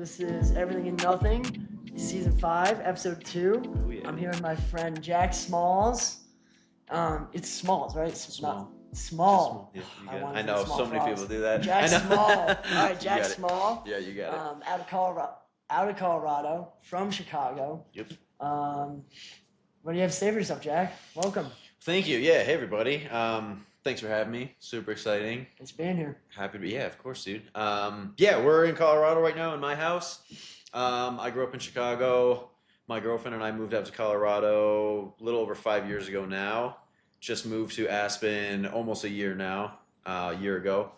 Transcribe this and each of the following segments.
This is Everything and Nothing, Season 5, Episode 2. Oh, yeah. I'm here with my friend Jack Smalls. It's Smalls, right? Small. Small. Yeah, you I got it. wanted I to know say small so many frogs. people do that. Jack I know. Small. All right, You Jack got it. Small. Yeah, you got it. Out of Colorado, from Chicago. Yep. What do you have to say for yourself, Jack? Welcome. Thank you. Yeah. Hey, everybody. Thanks for having me. Super exciting. Thanks for being here. Happy to be. Yeah, of course, dude. Yeah, we're in Colorado right now in my house. I grew up in Chicago. My girlfriend and I moved out to Colorado a little over 5 years ago now. Just moved to Aspen almost a year now, a year ago.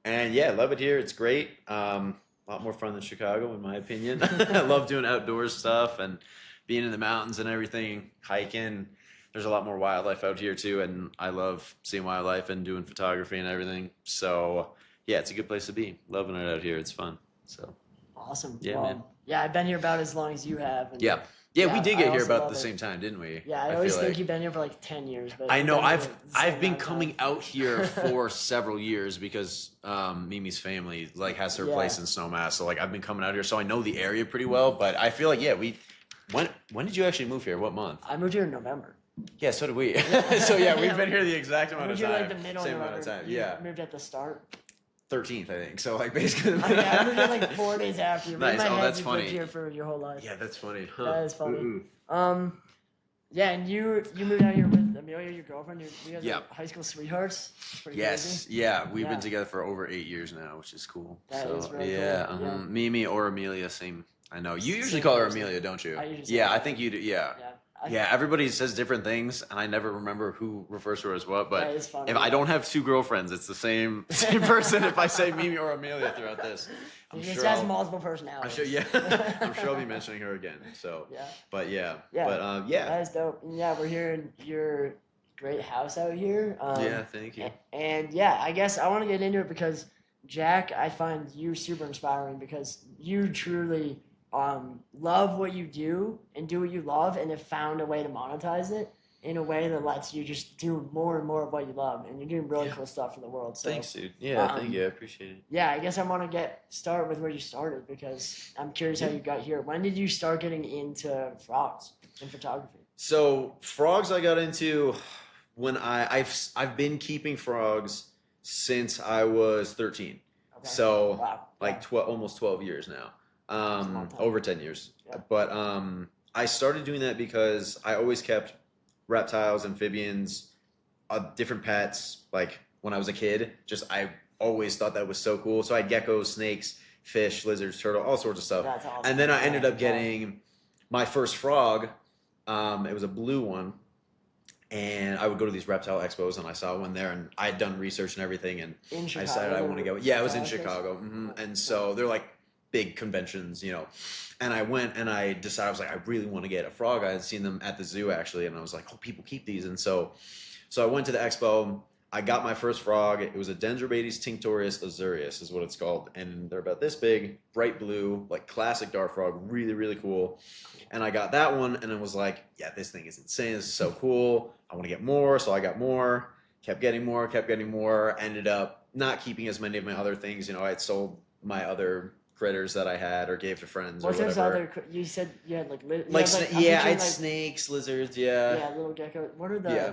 And yeah, love it here. It's great. A lot more fun than Chicago, in my opinion. I love doing outdoor stuff and being in the mountains and everything, hiking. There's a lot more wildlife out here too, and I love seeing wildlife and doing photography and everything. So yeah, it's a good place to be. Loving it out here. It's fun. So Awesome. yeah, man. Yeah, I've been here about as long as you have. And Yeah, we did I get here also about love the it. same time, didn't we? Yeah, I feel always think like. you've been here for like 10 years. But I know you've been here the I've same been amount of coming time. out here for several years because Mimi's family like has her place in Snowmass, so like I've been coming out here, so I know the area pretty well. But I feel like when did you actually move here? What month? I moved here in November. Yeah, so did we. So yeah, we've been here the exact amount of I moved time. here like the middle Same of amount of November. time. You Yeah, moved at the start. 13th, I think. So like basically. I moved here like 4 days after you. Nice. In my Oh, head, that's you've funny. lived here for your whole life. Yeah, that's funny. Huh. That is funny. Mm-mm. Yeah, and you moved out here with Amelia, your girlfriend. You guys Yeah. are high school sweethearts. It's pretty Yes, crazy. yeah, we've Yeah. been together for over 8 years now, which is cool. That so is really yeah, cool. Yeah. Mimi or Amelia, same. I know you usually Same call her person. Amelia, don't you? I usually say Yeah, I that. think you do. Yeah, Yeah. yeah. Everybody says different things, and I never remember who refers to her as what. But That is funny, if I yeah. don't have two girlfriends, it's the same person. If I say Mimi or Amelia throughout this, I'm She just sure. has multiple personalities. I'm sure. Yeah, I'm sure I'll be mentioning her again. So, Yeah. but yeah, Yeah. but yeah, That is dope. And yeah, we're here in your great house out here. yeah. Thank you. And yeah, I guess I want to get into it because Jack, I find you super inspiring because you truly love what you do and do what you love and have found a way to monetize it in a way that lets you just do more and more of what you love, and you're doing really cool stuff for the world. So Thanks, dude. Yeah, thank you. I appreciate it. yeah, I guess I want to start with where you started because I'm curious how you got here. When did you start getting into frogs and photography? So frogs, I got into when I've been keeping frogs since I was 13. Okay. So Wow. like 12, almost 12 years now. That's a long time. Over 10 years. Yeah. But I started doing that because I always kept reptiles, amphibians, different pets. Like when I was a kid, I always thought that was so cool. So I had geckos, snakes, fish, lizards, turtle, all sorts of stuff. That's awesome. And then I ended up Yeah. getting my first frog. It was a blue one. And I would go to these reptile expos, and I saw one there, and I had done research and everything, and In I Chicago. decided I want to go. Yeah, it was in Reptile expos? Chicago, and so they're like big conventions, And I went, and I decided I was like, I really want to get a frog. I had seen them at the zoo actually, and I was like, oh, people keep these, and so I went to the expo. I got my first frog. It was a Dendrobates tinctorius azureus is what it's called, and they're about this big, bright blue, like classic dart frog, really, really cool. And I got that one, and it was like, yeah, this thing is insane. This is so cool. I want to get more, so I got more. Kept getting more. Ended up not keeping as many of my other things. I had sold my other critters that I had or gave to friends What's or those whatever. other? You said you had like I'm I picturing, had like, snakes, lizards, yeah, little gecko. What are the? Yeah.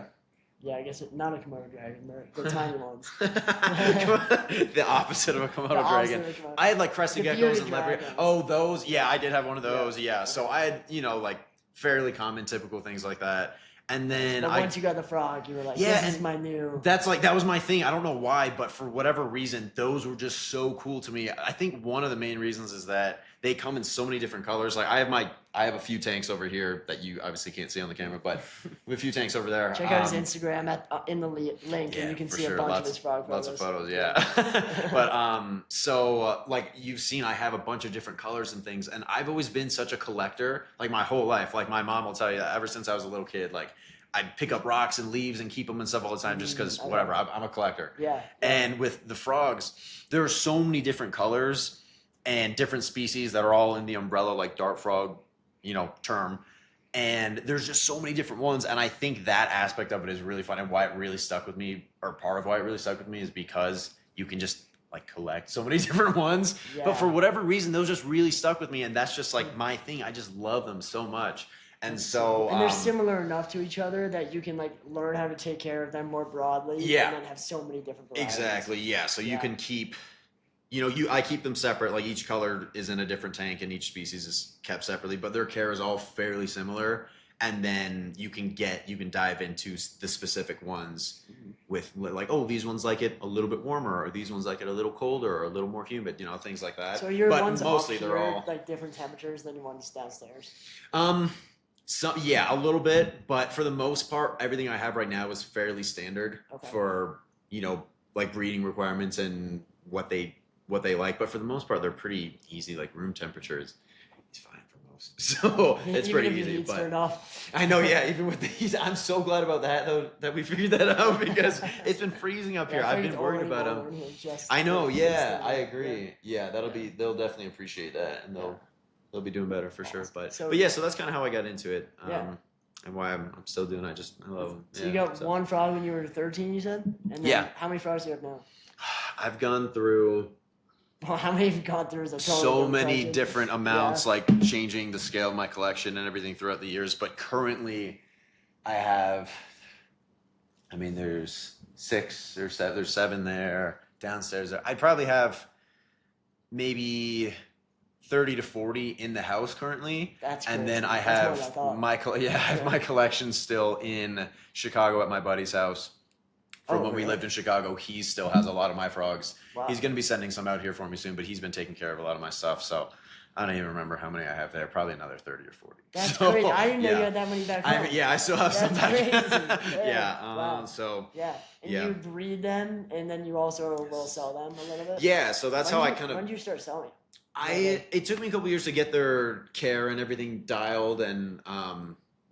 Yeah, I guess not a Komodo dragon, the tiny ones. The opposite of a Komodo The opposite dragon. of a Komodo. I had like crested The geckos bearded and leopard. dragons. Oh, those? Yeah, I did have one of those. Yeah. Yeah. So I had, like fairly common, typical things like that. And then But once you got the frog, you were like, Yeah, "This is and my new." that was my thing. I don't know why, but for whatever reason, those were just so cool to me. I think one of the main reasons is that they come in so many different colors. Like I have a few tanks over here that you obviously can't see on the camera, but we have a few tanks over there. Check out his Instagram in the link, and you can for see sure. a bunch of his frog photos. Lots of photos, yeah. But like you've seen, I have a bunch of different colors and things, and I've always been such a collector, like my whole life. Like my mom will tell you that ever since I was a little kid, like I'd pick up rocks and leaves and keep them and stuff all the time just because Okay. whatever. I'm a collector. Yeah. And with the frogs, there are so many different colors and different species that are all in the umbrella like dart frog, term. And there's just so many different ones. And I think that aspect of it is really fun. And why it really stuck with me, or part of why it really stuck with me, is because you can just like collect so many different ones. Yeah. But for whatever reason, those just really stuck with me, and that's just like my thing. I just love them so much. And so, and they're similar enough to each other that you can like learn how to take care of them more broadly. Yeah. And then have so many different varieties. Exactly. Yeah. So you can keep, I keep them separate. Like each color is in a different tank, and each species is kept separately. But their care is all fairly similar. And then you can dive into the specific ones with like, oh, these ones like it a little bit warmer, or these ones like it a little colder, or a little more humid. Things like that. So your but ones mostly up they're here, all like different temperatures than your ones downstairs. So yeah, a little bit, but for the most part, everything I have right now is fairly standard for like breeding requirements and what they like. But for the most part, they're pretty easy. Like room temperatures, it's fine for most. So it's Even pretty if the easy. heat's But turned off. I know, yeah. Even with the heat, I'm so glad about that though, that we figured that out, because it's been freezing up here. I've been worried about them. I know, yeah, I agree. Yeah, they'll definitely appreciate that, and they'll be doing better for sure. But yeah, so that's kind of how I got into it. And why I'm still doing it. I love them. So you got one frog when you were 13, you said? And then how many frogs do you have now? I've gone through how many have you gone through? So many different amounts, like changing the scale of my collection and everything throughout the years. But currently, I have, there's 6 or 7, there's 7 there, downstairs there. I probably have maybe 30 to 40 in the house currently. That's and crazy. then I have my collection still in Chicago at my buddy's house. From when we lived in Chicago, he still has a lot of my frogs. Wow. He's going to be sending some out here for me soon, but he's been taking care of a lot of my stuff. So I don't even remember how many I have there. Probably another 30 or 40. That's crazy. I didn't know you had that many back home. I still have some back. Wow. So and you breed them, and then you also will sell them a little bit. Yeah, so that's how I When did you start selling? It took me a couple years to get their care and everything dialed, and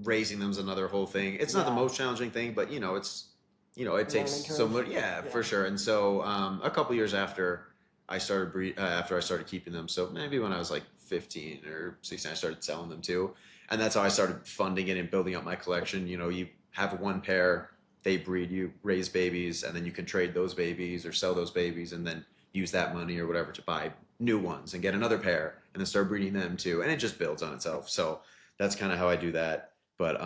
raising them's another whole thing. It's not the most challenging thing, but it takes so much. Yeah, for sure. And so a couple years after I started keeping them, so maybe when I was like 15 or 16, I started selling them too. And that's how I started funding it and building up my collection. You have one pair, they breed, you raise babies, and then you can trade those babies or sell those babies, and then use that money or whatever to buy new ones and get another pair, and then start breeding them too. And it just builds on itself. So that's kind of how I do that. But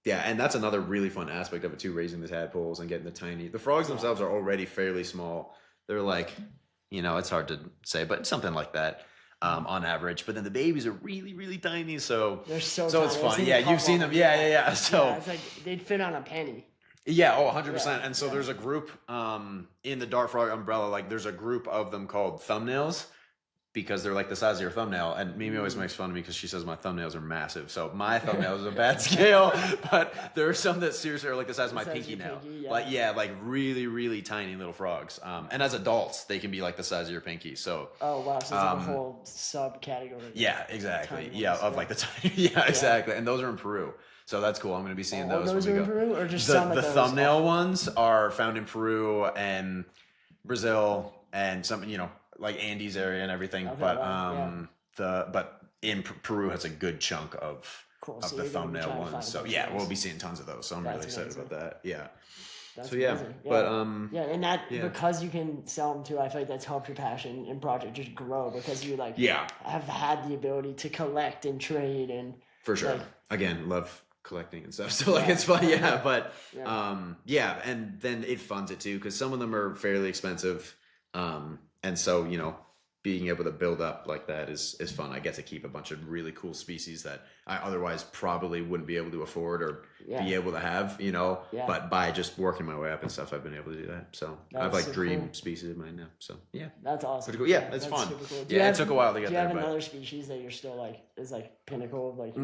yeah, and that's another really fun aspect of it too, raising the tadpoles and getting the frogs themselves are already fairly small. They're like, it's hard to say, but something like that on average. But then the babies are really, really tiny. So they're so it's fun. Yeah, you've seen them. Yeah. So it's like they'd fit on a penny. Yeah, 100%. And so there's a group in the Dart Frog umbrella, like there's a group of them called thumbnails, because they're like the size of your thumbnail. And Mimi always makes fun of me because she says my thumbnails are massive. So my thumbnail is a bad scale, but there are some that seriously are like the size of my pinky now. Like really, really tiny little frogs. And as adults, they can be like the size of your pinky. So oh wow, so it's like a whole subcategory. Yeah, exactly. Yeah, of like the tiny. Yeah, exactly. And those are in Peru. So that's cool. I'm going to be seeing those. Those when are we in go. Peru, or just the some of those? Thumbnail ones are found in Peru and Brazil and some, like Andes area and everything. Okay, but in Peru has a good chunk of the thumbnail ones. So we'll be seeing tons of those. So I'm really excited about that. Yeah. That's so amazing. But and that because you can sell them too, I feel like that's helped your passion and project just grow, because you have had the ability to collect and trade and for sure. Again, love collecting and stuff, so it's fun. But and then it funds it too, because some of them are fairly expensive, and so being able to build up like that is fun. I get to keep a bunch of really cool species that I otherwise probably wouldn't be able to afford or be able to have, but by just working my way up and stuff, I've been able to do that. So I have like dream species of mine now. So that's awesome. Pretty cool. Yeah, it's fun. Super cool. It took a while to get there. Do you have another species that you're still like is like pinnacle of like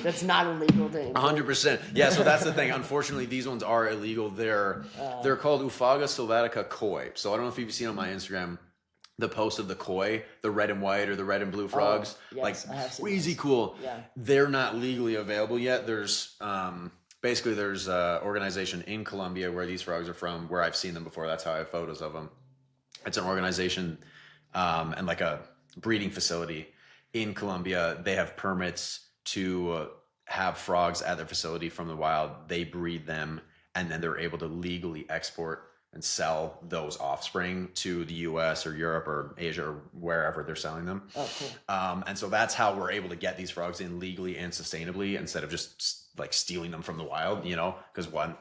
that's not illegal to import? 100%. Yeah, so that's the thing. Unfortunately, these ones are illegal. They're called Ufaga sylvatica koi. So I don't know if you've seen on my Instagram the post of the koi, the red and white or the red and blue frogs, crazy cool. Yeah. They're not legally available yet. There's there's an organization in Colombia where these frogs are from, where I've seen them before. That's how I have photos of them. It's an organization and like a breeding facility in Colombia. They have permits to have frogs at their facility from the wild. They breed them, and then they're able to legally export and sell those offspring to the US or Europe or Asia or wherever they're selling them. Oh, cool. And so that's how we're able to get these frogs in legally and sustainably instead of just like stealing them from the wild, you know, because one,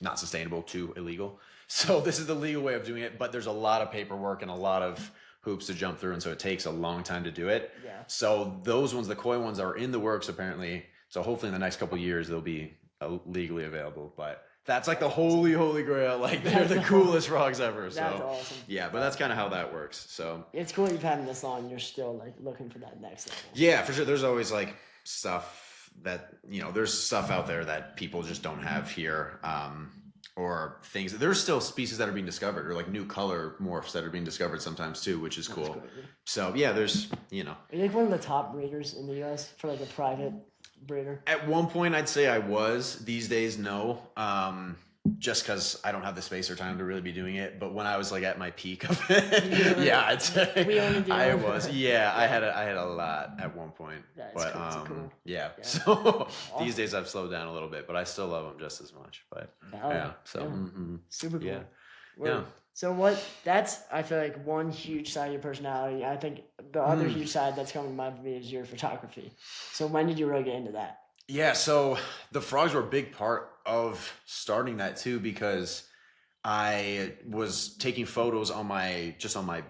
not sustainable, two, illegal. So this is the legal way of doing it, but there's a lot of paperwork and a lot of hoops to jump through, and so it takes a long time to do it. Yeah. So those ones, the koi ones, are in the works apparently. So hopefully in the next couple of years they'll be legally available. But that's like the holy grail. Like they're the coolest frogs ever. That's So awesome. yeah, but that's kind of how that works. So It's cool you've had them this long. You're still like looking for that next level. yeah, for sure. There's always like stuff that, you know, there's stuff out there that people just don't have here. Or things. There's still species that are being discovered, or like new color morphs that are being discovered sometimes too, which is cool. So yeah, there's, you know. Are you like one of the top breeders in the US for like a private breeder? At one point, I'd say I was. These days, no. Just because I don't have the space or time to really be doing it. But when I was like at my peak of it, yeah, I'd say We only do. I was. Yeah, I had a lot at one point. That's but cool. yeah. Yeah. So these days I've slowed down a little bit, but I still love them just as much. But yeah, so super cool. yeah. Yeah. So that's, I feel like, one huge side of your personality. I think the other huge side that's coming to mind for me is your photography. So when did you really get into that? Yeah, so the frogs were a big part of starting that too, because I was taking photos on my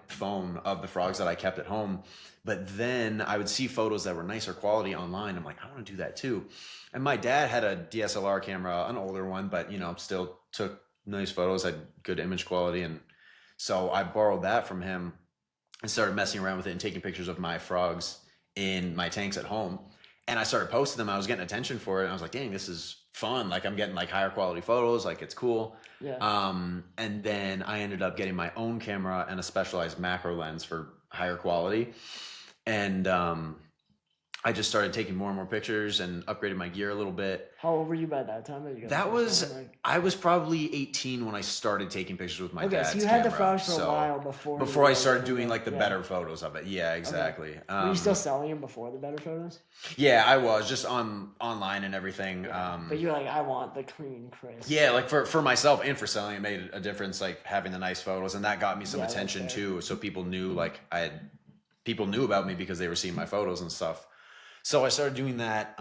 phone of the frogs that I kept at home. But then I would see photos that were nicer quality online. I'm like, I want to do that too. And my dad had a DSLR camera, an older one, but you know, still took nice photos, had good image quality. And so I borrowed that from him and started messing around with it and taking pictures of my frogs in my tanks at home. And I started posting them. I was getting attention for it. And I was like, dang, this is fun. Like I'm getting like higher quality photos. Like it's cool. Yeah. And then I ended up getting my own camera and a specialized macro lens for higher quality. And I just started taking more and more pictures and upgraded my gear a little bit. How old were you by that time? I was probably 18 when I started taking pictures with my dad's camera. Okay, so you had the frogs for a while before I started doing like the better photos of it. Yeah, exactly. Okay. Were you still selling them before the better photos? Yeah, I was just online and everything. Yeah. But you're like, I want the clean, crisp. Yeah, like for myself and for selling, it made a difference. Like having the nice photos, and that got me some attention too. So people knew people knew about me because they were seeing my photos and stuff. So I started doing that,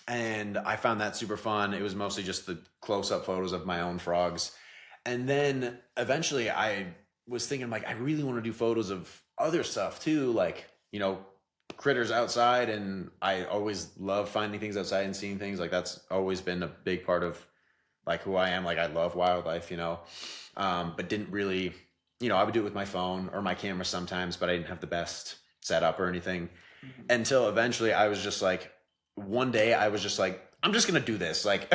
and I found that super fun. It was mostly just the close-up photos of my own frogs. And then eventually I was thinking, like, I really want to do photos of other stuff too, like, you know, critters outside. And I always love finding things outside and seeing things. Like that's always been a big part of like who I am. Like I love wildlife, you know, but didn't really, you know, I would do it with my phone or my camera sometimes, but I didn't have the best setup or anything. Until eventually I was just like, one day I was just like, I'm just going to do this. Like,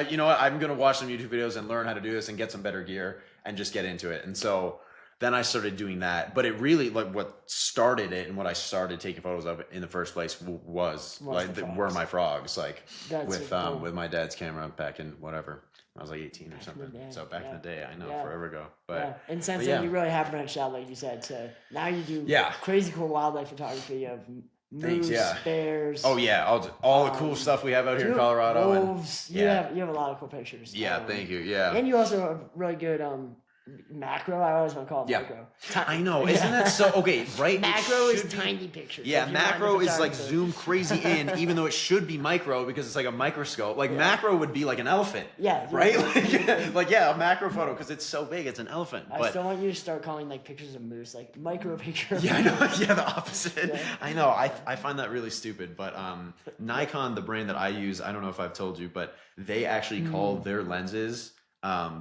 you know what? I'm going to watch some YouTube videos and learn how to do this and get some better gear and just get into it. And so then I started doing that. But it really, like what started it and what I started taking photos of in the first place were my frogs. Like with my dad's camera back in whatever. I was like 18 or something. So back in the day, I know, forever ago. But and since then, you really have branched out, like you said. So now you do crazy cool wildlife photography of moose, bears. Oh yeah, all the cool stuff we have out here in Colorado. Wolves. You have a lot of cool pictures. Yeah, thank you. Yeah, and you also have really good macro. I always want to call it macro. I know, isn't that so? Okay, right. Macro is tiny pictures. Yeah, macro is like zoomed crazy in, even though it should be micro because it's like a microscope. Like macro would be like an elephant. Yeah. Right. Like a macro photo because it's so big, it's an elephant. I still want you to start calling like pictures of moose like micro picture. Yeah, I know. Yeah, the opposite. Yeah. I know. I find that really stupid. But Nikon, the brand that I use, I don't know if I've told you, but they actually call their lenses.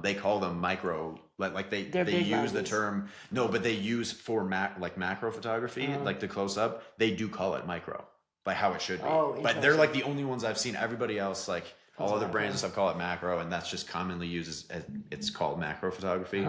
They call them micro, like they use the term. No, but they use for macro photography, like the close up. They do call it micro, like how it should be. But they're like the only ones I've seen. Everybody else, like all other brands and stuff, call it macro, and that's just commonly used as it's called macro photography.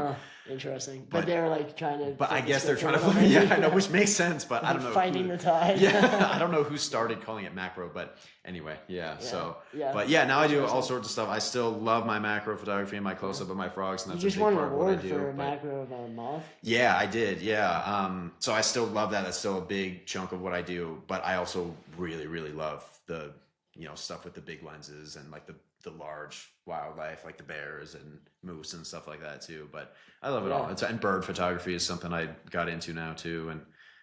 Interesting, but they're like trying to. But I guess they're trying to. Yeah, I know, which makes sense. But I don't know. Fighting the tide. Yeah, I don't know who started calling it macro, but anyway, So, but now I do all sorts of stuff. I still love my macro photography and my close up of my frogs, and that's you just a big won an part of what I award do. For macro of a moth. Yeah, I did. Yeah. So I still love that. That's still a big chunk of what I do. But I also really, really love the stuff with the big lenses and like the the large wildlife like the bears and moose and stuff like that too. But I love it Yeah. all. And bird photography is something I got into now too, and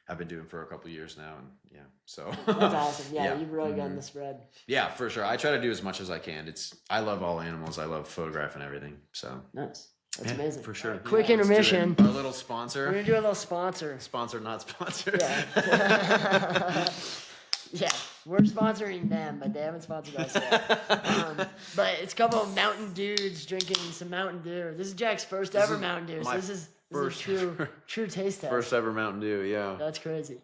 I've been doing for a couple years now. And yeah, so That's awesome. Yeah, yeah. you've really gotten the spread. Yeah, for sure. I try to do as much as I can. I love all animals. I love photographing everything. So Nice. That's yeah, amazing. for sure. Quick Let's do it. intermission. Our little We're sponsor. gonna do a little sponsor. Sponsor, not sponsored. Yeah. Yeah, we're sponsoring them, but they haven't sponsored us yet. But it's a couple of mountain dudes drinking some Mountain Dew. This is Jack's first ever Mountain Dew. So this is true taste test. First ever Mountain Dew, yeah. That's crazy.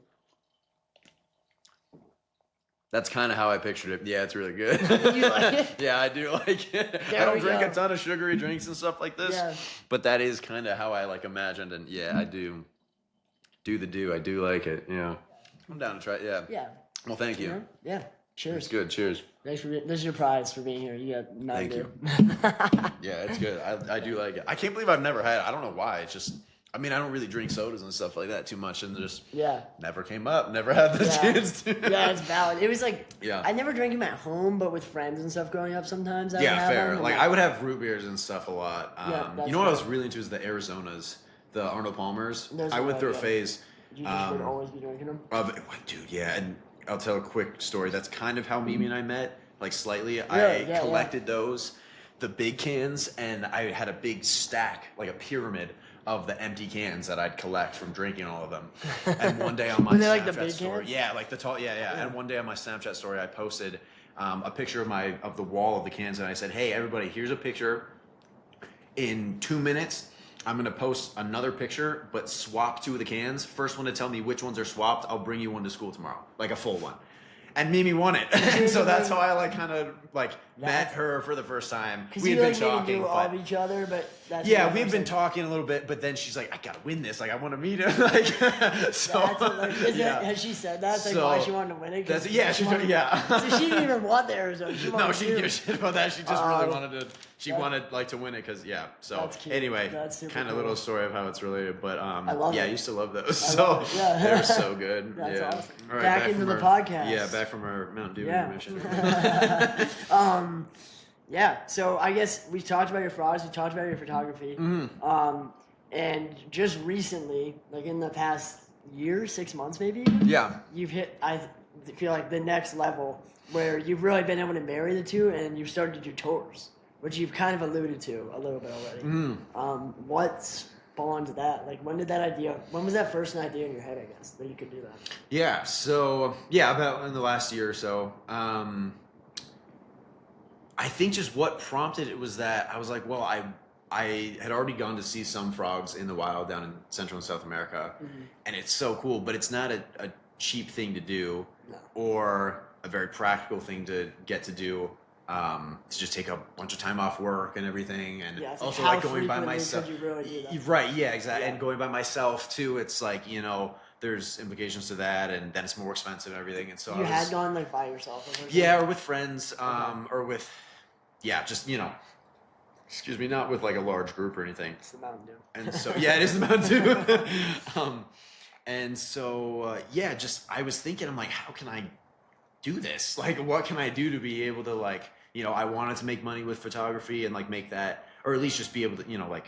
That's kind of how I pictured it. Yeah, it's really good. You like it? Yeah, I do like it. There I don't we drink go. a ton of sugary drinks and stuff like this, Yeah. but that is kind of how I like imagined. And yeah, I do the do. I do like it. Yeah, I'm down to try it. Yeah. Yeah. Well, thank you. know? Yeah. Cheers. It's good. Cheers. Thanks for this is your prize for being here. You got Mountain Dew. Yeah, it's good. I do like it. I can't believe I've never had it. I don't know why. It's just, I mean, I don't really drink sodas and stuff like that too much, and just Yeah. never came up. Never had the chance to. Yeah, it's valid. It was like Yeah. I never drank them at home, but with friends and stuff growing up, sometimes I would Yeah, have fair. them, Like and I would have root beers and stuff a lot. Yeah, that's You know what I was fair. really into is the Arizonas, the Arnold Palmers. Those I are went through a really phase you just would always be drinking them. of, dude, yeah, and I'll tell a quick story. That's kind of how Mimi and I met, like slightly. I yeah. collected those, the big cans, and I had a big stack, like a pyramid of the empty cans that I'd collect from drinking all of them. And one day on my Were Snapchat they like the big story, cans? yeah, like the tall, yeah. And one day on my Snapchat story, I posted a picture of the wall of the cans, and I said, "Hey, everybody, here's a picture. In 2 minutes, I'm gonna post another picture, but swap 2 of the cans. First one to tell me which ones are swapped, I'll bring you one to school tomorrow, like a full one." And Mimi won it, and so that's how I like kind of like met her for the first time. Because We you had been like didn't talking, do all but of each other, but that's yeah, what we've I'm been saying. talking a little bit, but then she's like, "I gotta win this. Like, I want to meet him." Like, so That's what, like, yeah. has she said that? That's like So, why she wanted to win it. 'Cause That's yeah. She wanted, yeah. So she didn't even want the Arizona. She wanted No, she you. didn't give a shit about that. She just really Oh, wanted to. She wanted like to win it because yeah. So That's cute. anyway, That's super kind of cool. little story of how it's related, but I love yeah, it. I used to love those. I So love it, yeah. they're so good. That's yeah. awesome. All right, Back into from the our- podcast. Yeah, back from our Mountain Dew Yeah. intermission. Yeah. So I guess we talked about your frogs. We talked about your photography. Mm-hmm. And just recently, like in the past year, 6 months maybe, Yeah. you've hit, I feel like, the next level where you've really been able to marry the two, and you've started to do tours, which you've kind of alluded to a little bit already. What spawned that? Like, when was that first idea in your head, I guess, that you could do that? Yeah. So yeah, about in the last year or so. I think just what prompted it was that I was like, well, I had already gone to see some frogs in the wild down in Central and South America, and it's so cool, but it's not a cheap thing to do or a very practical thing to get to do. To just take a bunch of time off work and everything, and Yeah, it's also how like going by frequently myself. could you really do that? Right? Yeah, exactly. Yeah. And going by myself too, it's like there's implications to that, and then it's more expensive and everything. And so You I was, had gone like by yourself? Or something? yeah, or with friends, or with, yeah, just excuse me, not with like a large group or anything. It's the Mountain Dew. And so yeah, it is the Mountain Dew. And so yeah, just I was thinking, I'm like, how can I do this? Like, what can I do to be able to like, I wanted to make money with photography and like make that, or at least just be able to, like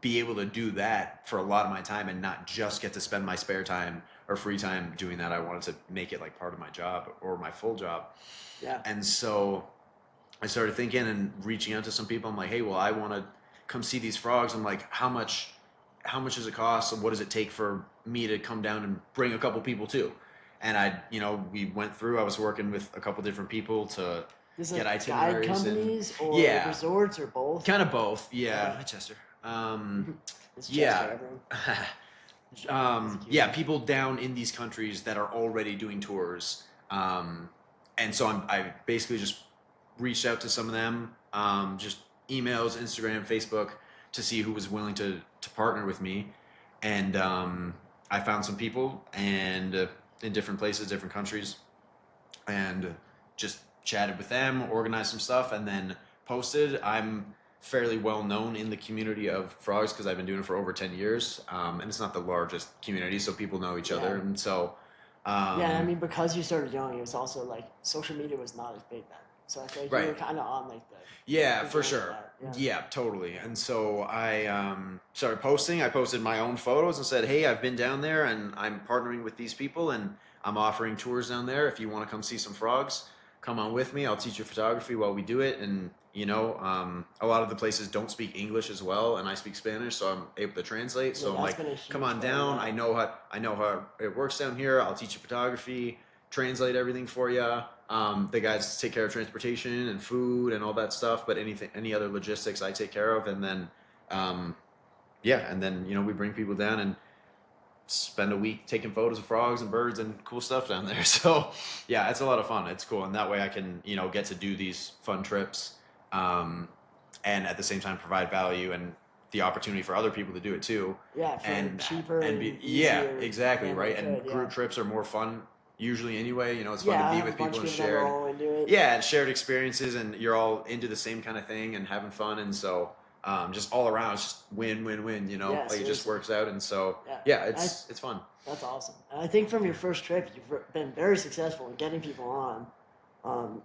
be able to do that for a lot of my time and not just get to spend my spare time or free time doing that. I wanted to make it like part of my job or my full job. Yeah. And so I started thinking and reaching out to some people. I'm like, hey, well, I want to come see these frogs. I'm like, how much does it cost? And what does it take for me to come down and bring a couple people too? And we went through, I was working with a couple different people to Just get like itineraries guide companies or yeah. resorts or both? Kind of both. Yeah. Yeah. Hi, Chester. It's just yeah. for everyone. Yeah, people down in these countries that are already doing tours. And so I basically just reached out to some of them, just emails, Instagram, Facebook, to see who was willing to partner with me. And I found some people and in different places, different countries, and just chatted with them, organized some stuff, and then posted. I'm fairly well known in the community of frogs because I've been doing it for over 10 years. And it's not the largest community, so people know each other. And so, yeah, I mean, because you started young, it was also like social media was not as big then. So I feel like you Right. were kind of on like the Yeah, for beginning of sure. that. Yeah, totally. And so I started posting. I posted my own photos and said, "Hey, I've been down there and I'm partnering with these people and I'm offering tours down there. If you want to come see some frogs, come on with me. I'll teach you photography while we do it." And a lot of the places don't speak English as well, and I speak Spanish, so I'm able to translate. Yeah, So I'm that's like, been a "Come huge on part of down. that. I know how it works down here. I'll teach you photography, translate everything for you. The guys take care of transportation and food and all that stuff, but any other logistics I take care of, and then, we bring people down and spend a week taking photos of frogs and birds and cool stuff down there. So, yeah, it's a lot of fun. It's cool, and that way I can get to do these fun trips, um, and at the same time provide value and the opportunity for other people to do it too. Yeah, for and cheaper and and yeah, easier exactly, than they right. And could. Yeah. group trips are more fun usually anyway. It's fun to Yeah, I be have a with bunch people of and people that are shared, all into it. yeah, and shared experiences, and you're all into the same kind of thing and having fun, and so just all around it's just win win win, Yeah, like it just seriously. works out. And so Yeah, yeah, I, it's fun. that's awesome. And I think from your first trip, been very successful in getting people on.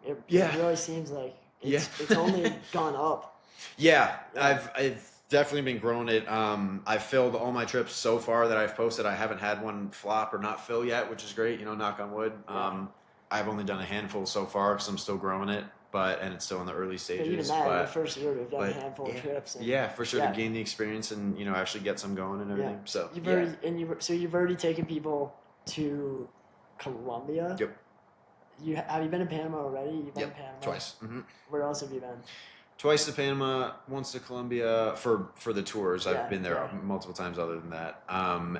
It Yeah. really seems like Yeah. it's only gone up. Yeah, Yeah. I've definitely been growing it. I've filled all my trips so far that I've posted. I haven't had one flop or not fill yet, which is great. Knock on wood. Yeah. I've only done a handful so far because I'm still growing it, and it's still in the early But even stages. that, in your first year, we've done a But handful of yeah, trips, and yeah, for sure, to yeah, gain the experience and actually get some going and yeah. everything. So You've yeah, already taken people to Colombia. yep, Have you been to Panama already? You've been to yep, Panama. twice. Where else have you been? Twice to Panama, once to Colombia for the tours. I've Yeah, been there yeah. multiple times. Other than that,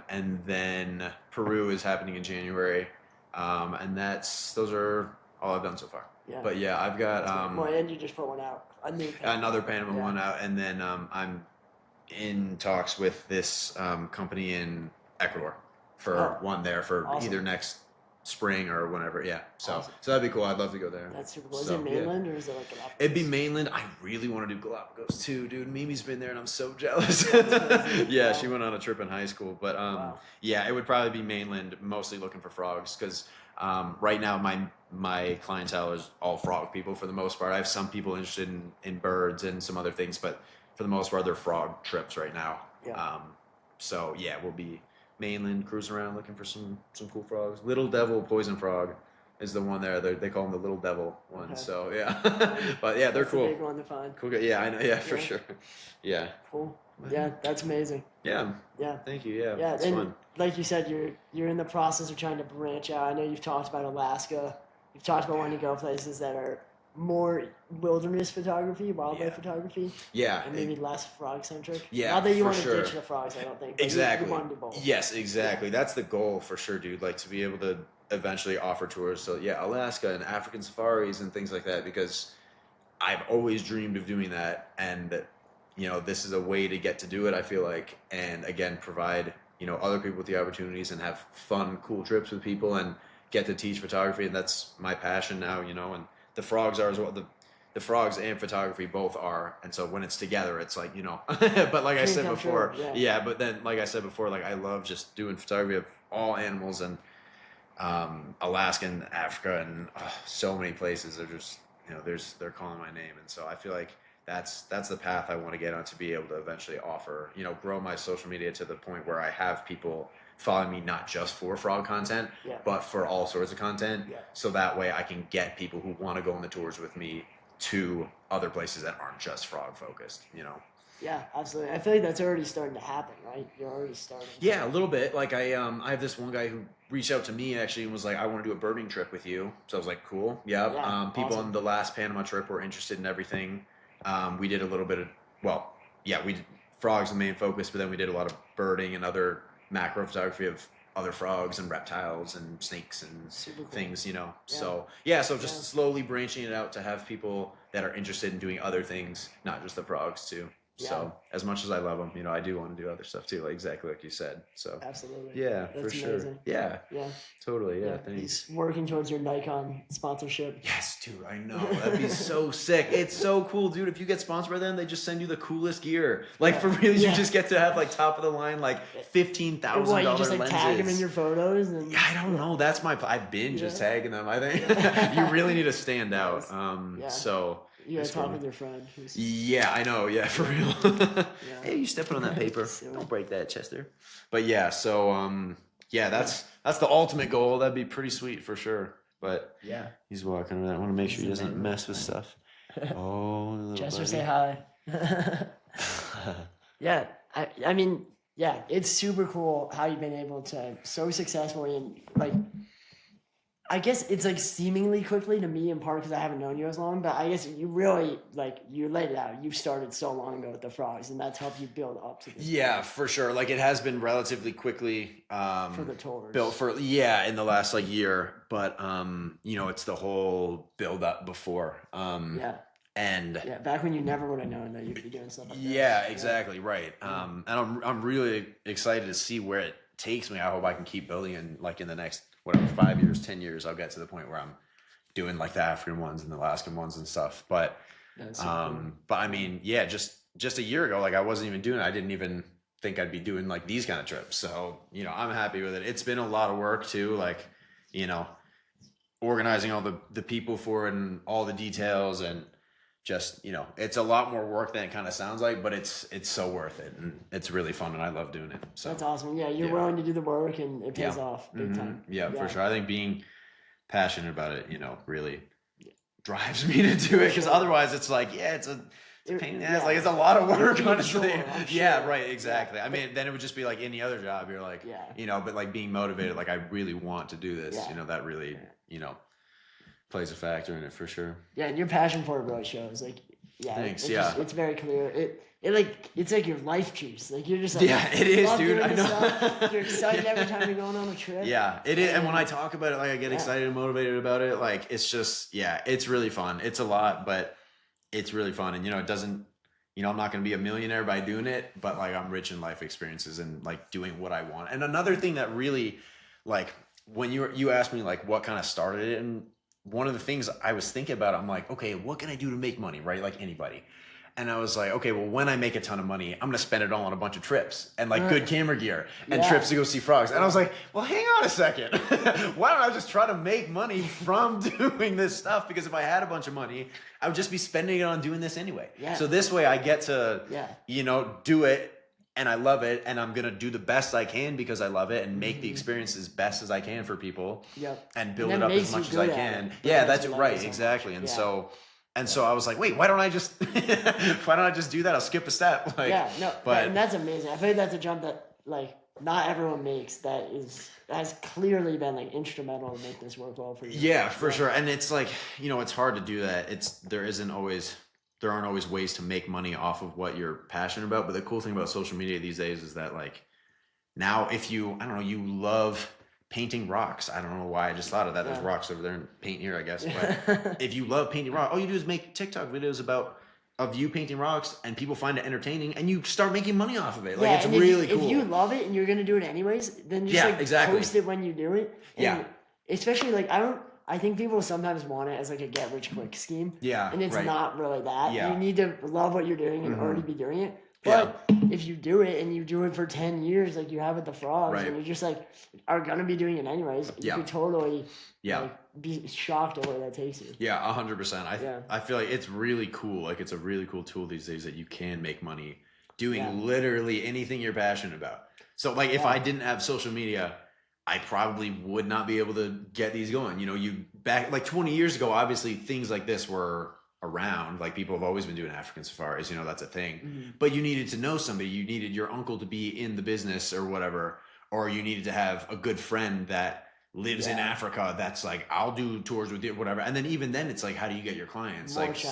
and then Peru is happening in January, and those are all I've done so far. Yeah. But yeah, I've got Well, and you just put one out. A new Panama. another Panama Yeah. one out, and then I'm in talks with this company in Ecuador for one there for Awesome. either next spring or whenever. Yeah, so Awesome. so that'd be cool. I'd love to go there. That's super cool. Is So, it yeah. mainland or is it like Galapagos? It'd be mainland. I really want to do Galapagos too, dude. Mimi's been there, and I'm so jealous. That's crazy. Yeah, Wow. she went on a trip in high school, but Wow. yeah, it would probably be mainland, mostly looking for frogs, because right now my clientele is all frog people for the most part. I have some people interested in birds and some other things, but for the most part, they're frog trips right now. Yeah. So yeah, we'll be mainland, cruising around looking for some cool frogs. Little devil poison frog is the one there. They call them the little devil one. Okay. So yeah, but yeah, they're That's cool. a big one to find. Cool. Yeah, I know. Yeah, for Yeah. sure. Yeah. Cool. Yeah, that's amazing. Yeah. Yeah. Thank you. Yeah. Yeah, It's and fun. like you said, you're in the process of trying to branch out. I know you've talked about Alaska. You've talked about wanting to go places that are more wilderness photography, wildlife Yeah. photography, Yeah. and maybe less frog centric. Yeah, Not that you for want to sure. ditch the frogs, I don't think. But Exactly. You want to do both. Yes, exactly. That's the goal for sure, dude. Like to be able to eventually offer tours. So yeah, Alaska and African safaris and things like that, because I've always dreamed of doing that, and this is a way to get to do it. I feel like, and again, provide other people with the opportunities and have fun, cool trips with people, and get to teach photography, and that's my passion now. And the frogs are as well. The frogs and photography both are, and so when it's together, it's like But like I Dream said come before, true, yeah. yeah. But then, like I said before, like I love just doing photography of all animals, and Alaska and Africa and so many places. They're just they're calling my name, and so I feel like that's the path I want to get on, to be able to eventually offer, grow my social media to the point where I have people following me not just for frog content, Yeah. but for all sorts of content. Yeah. So that way I can get people who want to go on the tours with me to other places that aren't just frog focused. Yeah, absolutely. I feel like that's already starting to happen, right? You're already starting. Yeah, a little bit. Like I have this one guy who reached out to me actually and was like, "I want to do a birding trip with you." So I was like, "Cool, yeah." Yeah, People awesome. on the last Panama trip were interested in everything. We did a little bit of we did frogs the main focus, but then we did a lot of birding and other macro photography of other frogs and reptiles and snakes and Super cool. things. Yeah. So so just Yeah. slowly branching it out to have people that are interested in doing other things, not just the frogs too. So as much as I love them, you know, I do want to do other stuff too, like exactly like you said. So Absolutely. yeah, That's for sure. amazing. Yeah, Yeah. totally. Yeah, Yeah. thanks. He's working towards your Nikon sponsorship. Yes, dude, I know. That'd be so sick. It's so cool, dude. If you get sponsored by them, they just send you the coolest gear. Like for real, you just get to have like top of the line, like $15,000 What, you just like lenses. tag them in your photos? And Yeah, I don't know. That's my. I've been just tagging them. I think you really need to stand out. So you gotta talk with your friend. Yeah, I know. Yeah, for real. Hey, you stepping on that paper? Don't break that, Chester. But yeah, so yeah, that's the ultimate goal. That'd be pretty sweet for sure. But yeah, he's walking around. I want to make sure he doesn't mess with stuff. Oh, Chester, buddy. say hi. Yeah, I mean, yeah, it's super cool how you've been able to so successfully and like. I guess it's like seemingly quickly to me in part because I haven't known you as long, but I guess you really like you laid it out. You started so long ago with the frogs, and that's helped you build up to this. Yeah, for sure. Like it has been relatively quickly For the tours. built for in the last like year, but you know, it's the whole build up before. And yeah, back when you never would have known that you'd be doing stuff like that. Yeah, exactly, right. And I'm really excited to see where it takes me. I hope I can keep building in like in the next whatever 5 years, 10 years, I'll get to the point where I'm doing like the African ones and the Alaskan ones and stuff. But cool. But I mean, yeah, just a year ago, like I wasn't even doing it. I didn't even think I'd be doing like these kind of trips. So, you know, I'm happy with it. It's been a lot of work too, like, you know, organizing all the people for it and all the details and just, you know, it's a lot more work than it kind of sounds like, but it's so worth it and it's really fun and I love doing it. So that's awesome. Yeah, you're willing to do the work and it pays off big time. Yeah, for sure. I think being passionate about it, you know, really drives me to do it because otherwise it's like, it's a pain in the ass. Like it's a lot of work, honestly. Yeah, right, exactly. I mean, then it would just be like any other job. You're like, you know, but like being motivated, like I really want to do this, you know, that really, you know, plays a factor in it for sure. Yeah, and your passion for it really shows. Like, thanks. It's very clear. It's like your life juice. Like you're just like, it is, dude. I know. Stuff. You're excited every time you're going on a trip. Yeah, it is. And when I talk about it, like I get excited and motivated about it. Like it's just, it's really fun. It's a lot, but it's really fun. And you know, it doesn't. You know, I'm not going to be a millionaire by doing it, but like I'm rich in life experiences and like doing what I want. And another thing that really, like, when you asked me like what kind of started it and one of the things I was thinking about, I'm like, okay, what can I do to make money, right? Like anybody. And I was like, okay, well, when I make a ton of money, I'm going to spend it all on a bunch of trips and like good camera gear and trips to go see frogs. And I was like, well, hang on a second. Why don't I just try to make money from doing this stuff? Because if I had a bunch of money, I would just be spending it on doing this anyway. Yeah. So this way I get to, you know, do it. And I love it, and I'm gonna do the best I can because I love it, and make the experience as best as I can for people, and build it up as much as I can. Yeah, that's right, exactly. And so I was like, wait, why don't I just do that? I'll skip a step. Like, and that's amazing. I feel like that's a jump that like not everyone makes. That has clearly been like instrumental to make this work well for you. Yeah, for sure. And it's like, you know, it's hard to do that. There aren't always ways to make money off of what you're passionate about. But the cool thing about social media these days is that like now if you love painting rocks. I don't know why I just thought of that. There's rocks over there and paint here, I guess. But if you love painting rocks, all you do is make TikTok videos of you painting rocks and people find it entertaining and you start making money off of it. Like it's really cool. If you love it and you're going to do it anyways, then just post it when you do it. And especially like I think people sometimes want it as like a get rich quick scheme. Yeah. And it's not really that. Yeah. You need to love what you're doing and already be doing it. But if you do it and you do it for 10 years like you have with the frogs and you just like are going to be doing it anyways, you could totally like, be shocked at where that takes you. Yeah, 100%. I feel like it's really cool. Like it's a really cool tool these days that you can make money doing literally anything you're passionate about. So like if I didn't have social media, I probably would not be able to get these going. You know, back like 20 years ago, obviously things like this were around. Like people have always been doing African safaris, you know, that's a thing. But you needed to know somebody. You needed your uncle to be in the business or whatever, or you needed to have a good friend that lives in Africa that's like, I'll do tours with you, whatever. And then even then it's like, how do you get your clients? More like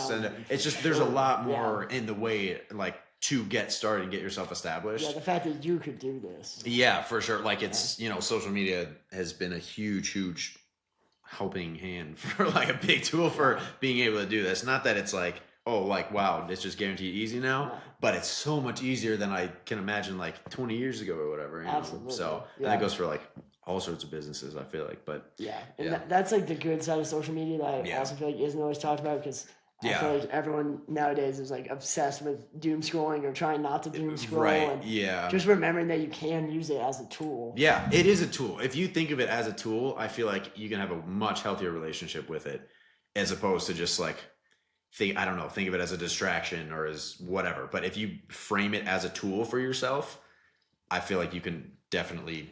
it's just there's a lot more in the way like to get started and get yourself established. Yeah, the fact that you could do this. Yeah, for sure. Like it's, you know, social media has been a huge helping hand for like a big tool for being able to do this. Not that it's like oh, like, wow, it's just guaranteed easy now. No. But it's so much easier than I can imagine like 20 years ago or whatever. You know? Absolutely. So, and that goes for like all sorts of businesses, I feel like. But yeah, and yeah. that's like the good side of social media that I Yeah. also feel like isn't always talked about because I feel like everyone nowadays is like obsessed with doom scrolling or trying not to doom scroll. Right. And Yeah. just remembering that you can use it as a tool. Yeah, it is a tool. If you think of it as a tool, I feel like you can have a much healthier relationship with it as opposed to just like think of it as a distraction or as whatever. But if you frame it as a tool for yourself, I feel like you can definitely,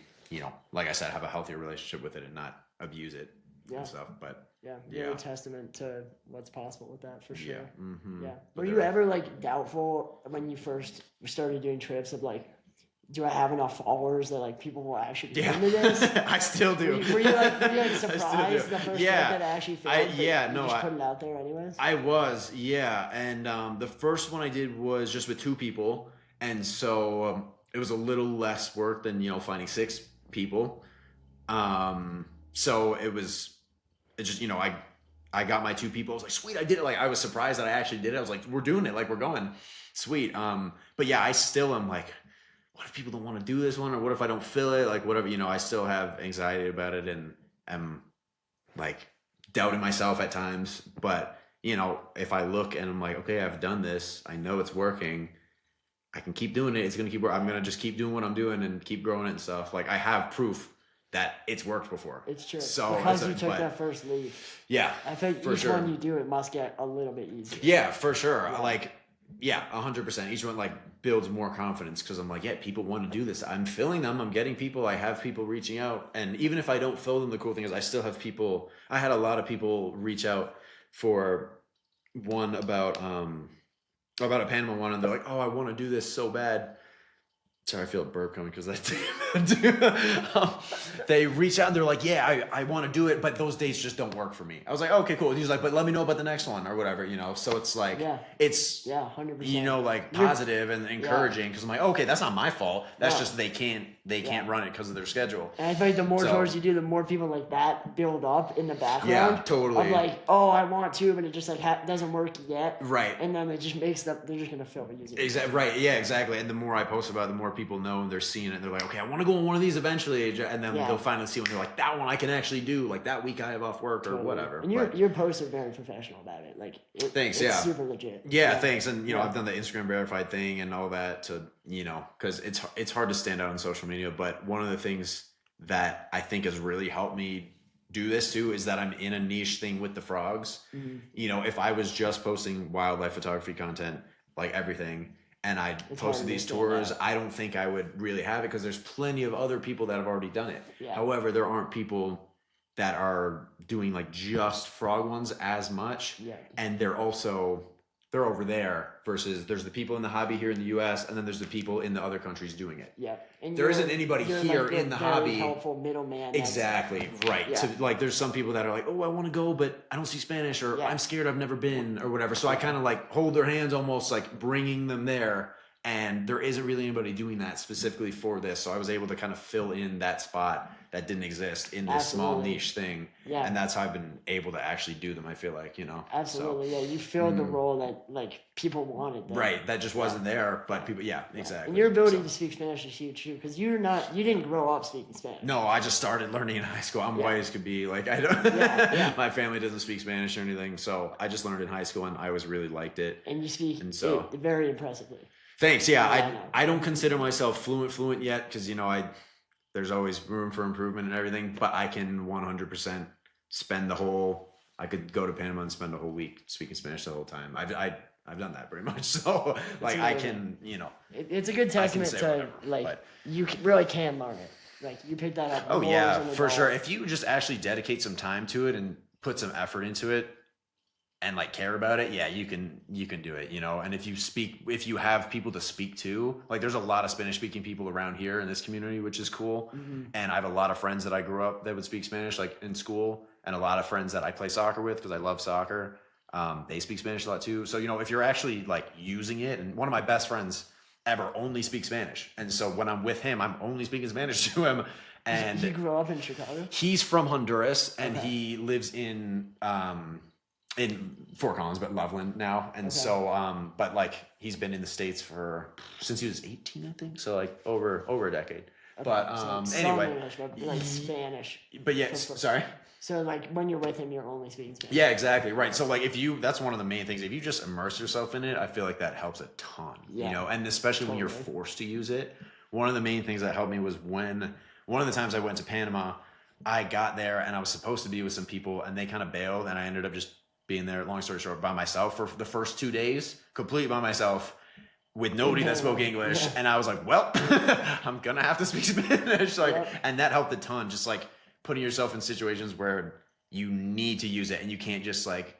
like I said, have a healthier relationship with it and not abuse it and stuff. But really testament to what's possible with that for sure. Yeah. Mm-hmm. Yeah. Were you ever like doubtful when you first started doing trips of like, do I have enough followers that like people will actually get into this? I still do. Were you like surprised the first trip that actually filmed? You just put it out there anyways? I was, yeah. And the first one I did was just with 2 people. And so it was a little less work than, finding 6 people. So it just, I got my 2 people. I was like, sweet, I did it. Like, I was surprised that I actually did it. I was like, we're doing it. Like, we're going. Sweet. But yeah, I still am like, what if people don't want to do this one? Or what if I don't fill it? Like, whatever, I still have anxiety about it and am like doubting myself at times. But, if I look and I'm like, okay, I've done this. I know it's working. I can keep doing it. It's going to keep working. I'm going to just keep doing what I'm doing and keep growing it and stuff. Like, I have proof that it's worked before. It's true. So because you took that first leap. Yeah. I think each one you do, it must get a little bit easier. Yeah, for sure. Yeah. Like, 100%. Each one like builds more confidence because I'm like, yeah, people want to do this. I'm filling them. I'm getting people. I have people reaching out. And even if I don't fill them, the cool thing is I still have people. I had a lot of people reach out for one about a Panama one. And they're like, oh, I want to do this so bad. Sorry, I feel a burp coming because they reach out and they're like, yeah, I want to do it, but those dates just don't work for me. I was like, okay, cool. And he's like, but let me know about the next one or whatever, So it's like, it's 100%. Like positive and encouraging because I'm like, okay, that's not my fault. That's just they can't run it because of their schedule. And I feel like the more tours you do, the more people like that build up in the background. Yeah, totally. Of like, oh, I want to, but it just like doesn't work yet. Right. And then it just makes them, they're just gonna fill it using. Exactly. Right. Yeah. Exactly. And the more I post about it, the more people know and they're seeing it. And they're like, okay, I want to go on one of these eventually. And then they'll finally see when they're like, that one I can actually do. Like that week I have off work or whatever. And your posts are very professional about it. Like, thanks. It's super legit. Yeah. Thanks. And I've done the Instagram verified thing and all that to because it's hard to stand out on social media. But one of the things that I think has really helped me do this too is that I'm in a niche thing with the frogs. Mm-hmm. If I was just posting wildlife photography content, like everything, and I posted these tours, I don't think I would really have it because there's plenty of other people that have already done it. Yeah. However, there aren't people that are doing like just frog ones as much. Yeah. And they're over there versus there's the people in the hobby here in the US and then there's the people in the other countries doing it. Yeah. And there isn't anybody here like in the hobby. Helpful middleman. Exactly. Right. Yeah. So like there's some people that are like, oh, I want to go, but I don't speak Spanish or I'm scared I've never been or whatever. So I kind of like hold their hands almost like bringing them there. And there isn't really anybody doing that specifically for this. So I was able to kind of fill in that spot that didn't exist in this small niche thing. Yeah. And that's how I've been able to actually do them, I feel like, Absolutely. So, you filled the role that like people wanted. Right. That just wasn't there, but people, exactly. And your ability to speak Spanish is huge too, because you didn't grow up speaking Spanish. No, I just started learning in high school. I'm white as could be. Like I don't, my family doesn't speak Spanish or anything. So I just learned in high school and I always really liked it. And you speak it very impressively. Thanks. Yeah, I don't consider myself fluent yet because there's always room for improvement and everything. But I can 100% spend I could go to Panama and spend a whole week speaking Spanish the whole time. I've done that pretty much. So like I can It's a good testament to you really can learn it. Like you pick that up. Oh yeah, for sure. If you just actually dedicate some time to it and put some effort into it. And like care about it, you can do it, And if you have people to speak to, like there's a lot of Spanish speaking people around here in this community, which is cool. Mm-hmm. And I have a lot of friends that I grew up that would speak Spanish like in school, and a lot of friends that I play soccer with because I love soccer. They speak Spanish a lot too. So if you're actually like using it, and one of my best friends ever only speaks Spanish, and so when I'm with him, I'm only speaking Spanish to him. And he grew up in Chicago. He's from Honduras, and he lives in in Fort Collins, but Loveland now. And so, but like he's been in the States since he was 18, I think. So like over a decade. Okay, But so some anyway, English, but like Spanish. but yeah, sorry. So like when you're with him, you're only speaking Spanish. Yeah, exactly. Right. So like that's one of the main things. If you just immerse yourself in it, I feel like that helps a ton. Yeah, you know, and especially when you're forced to use it. One of the main things that helped me was one of the times I went to Panama, I got there and I was supposed to be with some people and they kind of bailed and I ended up just being there, long story short, by myself for the first 2 days, completely by myself, with nobody that spoke English. And I was like, well, I'm gonna have to speak Spanish. Like, and that helped a ton. Just like putting yourself in situations where you need to use it and you can't just like,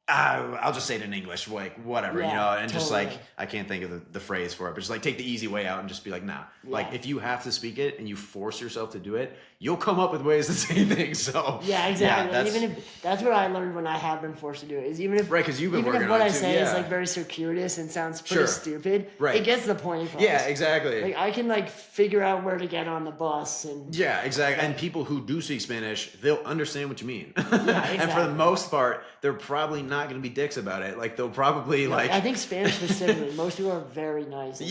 I'll just say it in English, like whatever, you know, and just like, I can't think of the phrase for it, but just like take the easy way out and just be like, nah, like if you have to speak it and you force yourself to do it, you'll come up with ways to say things. So yeah, exactly. Yeah, even if that's what I learned when I have been forced to do it, is even if because you've been working if what on I it too, say is like very circuitous and sounds pretty stupid, it gets the point across. Yeah, exactly. Like I can like figure out where to get on the bus and exactly. And people who do speak Spanish, they'll understand what you mean. Yeah, exactly. And for the most part, they're probably not going to be dicks about it. Like they'll probably like. I think Spanish specifically, most people are very nice. And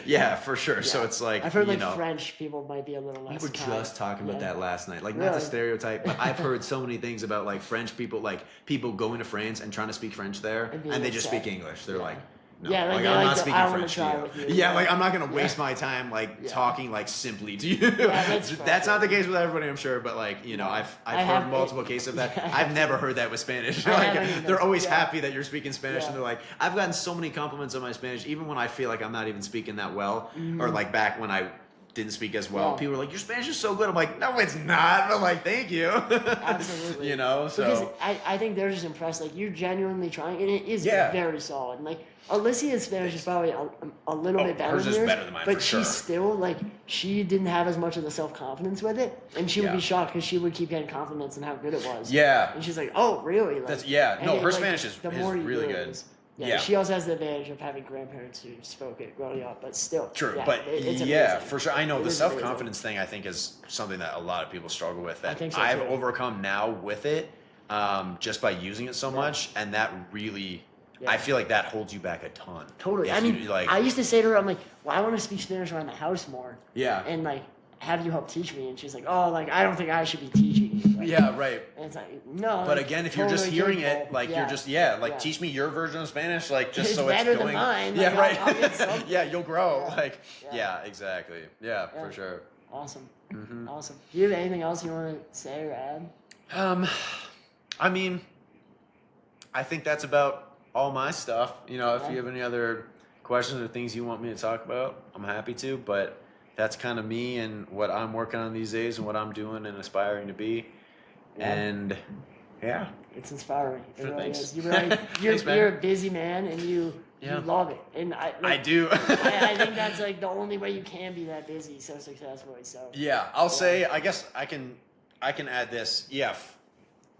yeah, for sure. Yeah. So it's like I've heard like French people might be a little less. We were just talking about that last night. Like really? Not to stereotype, but I've heard so many things about like French people, like people going to France and trying to speak French there, and they just speak English. They're like. No, like I'm not speaking French to you. Yeah, like I'm not gonna waste my time like talking like simply to you. That's not the case with everybody, I'm sure, but like I've heard multiple cases of that. I've never heard that with Spanish. Like they're always happy that you're speaking Spanish, and they're like, I've gotten so many compliments on my Spanish, even when I feel like I'm not even speaking that well, or like back when I didn't speak as well. People are like, your Spanish is so good. I'm like, no, it's not. But like, thank you. Absolutely. So because I think they're just impressed. Like you're genuinely trying, and it is very solid. And like Alicia's Spanish is probably a little bit better than yours, better than mine, but she's still like she didn't have as much of the self-confidence with it, and she would be shocked because she would keep getting compliments on how good it was. Yeah. And she's like, oh, really? Like, her Spanish is really good. Yeah, she also has the advantage of having grandparents who spoke it growing up, but still. True, yeah, but it's for sure. I know the self-confidence thing, I think, is something that a lot of people struggle with that I've overcome now with it, just by using it so much, and that really, I feel like that holds you back a ton. Totally. I mean, I used to say to her, I'm like, well, I want to speak Spanish around the house more. Yeah. And like, have you help teach me? And she's like, oh, like, I don't think I should be teaching you. Like, yeah, right. And it's like, no. But again, if you're just hearing it, like, you're just, teach me your version of Spanish, like, just it's so it's better going. Than mine. Yeah, like, right. Yeah, you'll grow. Like, exactly. Yeah, for sure. Awesome. Mm-hmm. Awesome. Do you have anything else you want to say or add? I mean, I think that's about all my stuff. If you have any other questions or things you want me to talk about, I'm happy to, but that's kind of me and what I'm working on these days and what I'm doing and aspiring to be. Yeah. And it's inspiring. It really thanks. is. You're a busy man and you love it. And I do. I think that's like the only way you can be that busy so successfully. So I'll say, I guess I can add this. Yeah.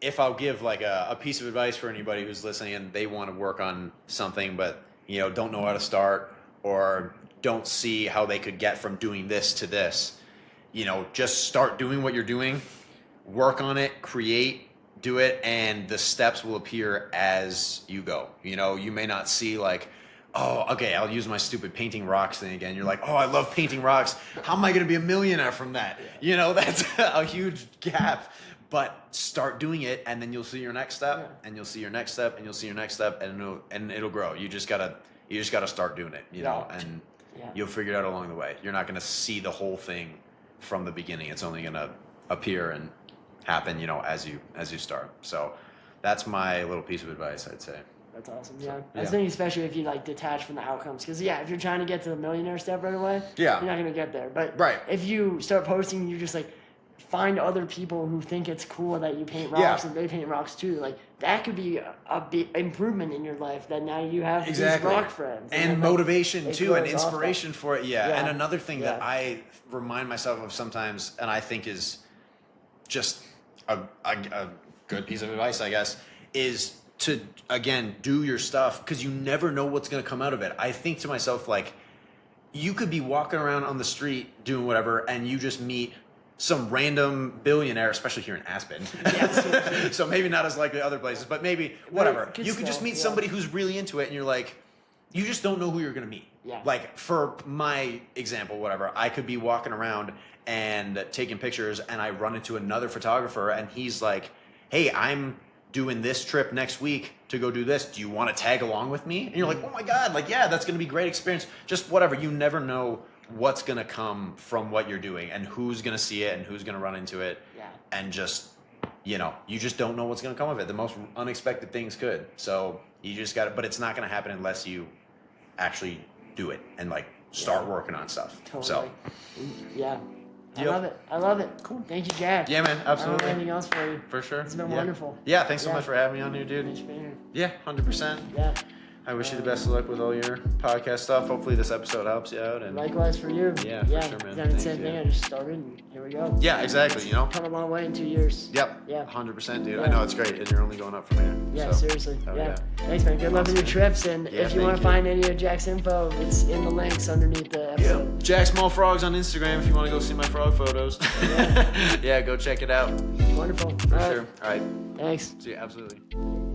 If I'll give like a piece of advice for anybody who's listening and they want to work on something, but don't know how to start or don't see how they could get from doing this to this, just start doing what you're doing, work on it, create, do it, and the steps will appear as you go. You may not see like, oh, okay, I'll use my stupid painting rocks thing again. You're like, oh, I love painting rocks. How am I going to be a millionaire from that? That's a huge gap. But start doing it, and then you'll see your next step, and you'll see your next step, and you'll see your next step, and it'll grow. You just gotta start doing it, and you'll figure it out along the way. You're not gonna see the whole thing from the beginning. It's only gonna appear and happen, as you start. So that's my little piece of advice, I'd say. That's awesome. Yeah. I think especially if you like detach from the outcomes, because if you're trying to get to the millionaire step right away, you're not gonna get there. But if you start posting, you just like find other people who think it's cool that you paint rocks and they paint rocks too. Like that could be a big improvement in your life, that now you have these rock friends. And motivation too, and inspiration for it. Yeah. And another thing that I remind myself of sometimes, and I think is just a good piece of advice, I guess, is to, again, do your stuff, because you never know what's going to come out of it. I think to myself, like, you could be walking around on the street doing whatever, and you just meet some random billionaire, especially here in Aspen. Yes. So maybe not as likely other places, but maybe whatever. Good You could just still, meet yeah. somebody who's really into it, and you're like, you just don't know who you're gonna meet. Yeah. Like for my example, whatever, I could be walking around and taking pictures, and I run into another photographer, and he's like, "Hey, I'm doing this trip next week to go do this. Do you want to tag along with me?" And you're like, "Oh my God, like, yeah, that's going to be a great experience." Just whatever. You never know what's going to come from what you're doing and who's going to see it and who's going to run into it. Yeah. And just, you know, you just don't know what's going to come of it. The most unexpected things could. So you just got to, but it's not going to happen unless you actually do it and like start working on stuff. Totally. So, yeah. Yep. I love it. Cool. Thank you, Jack. yeah, man, I don't have absolutely. anything else for you. For sure. It's been Yeah. wonderful. Yeah, thanks so Yeah. much for having me on here, dude. Thanks for being here. Yeah, 100%. Yeah. I wish you the best of luck with all your podcast stuff. Hopefully this episode helps you out. And Likewise for you. Yeah, for sure, man. Done the same Thank thing. you. I just started, and here we go. yeah, exactly. You know. Come a long way in 2 years. Yep. Yeah. 100%, dude. Yeah. I know it's great, and you're only going up from here. Yeah, so. seriously. Oh, yeah. yeah. Thanks, man. Good luck with your Awesome. trips. And Yeah, if you want thank to you. find any of Jack's info, it's in the links underneath the Yeah. episode. Jack Small Frogs on Instagram if you want to go see my frog photos. Yeah. Yeah, go check it out. Wonderful. For All right. sure. All right. Thanks. See you. Absolutely.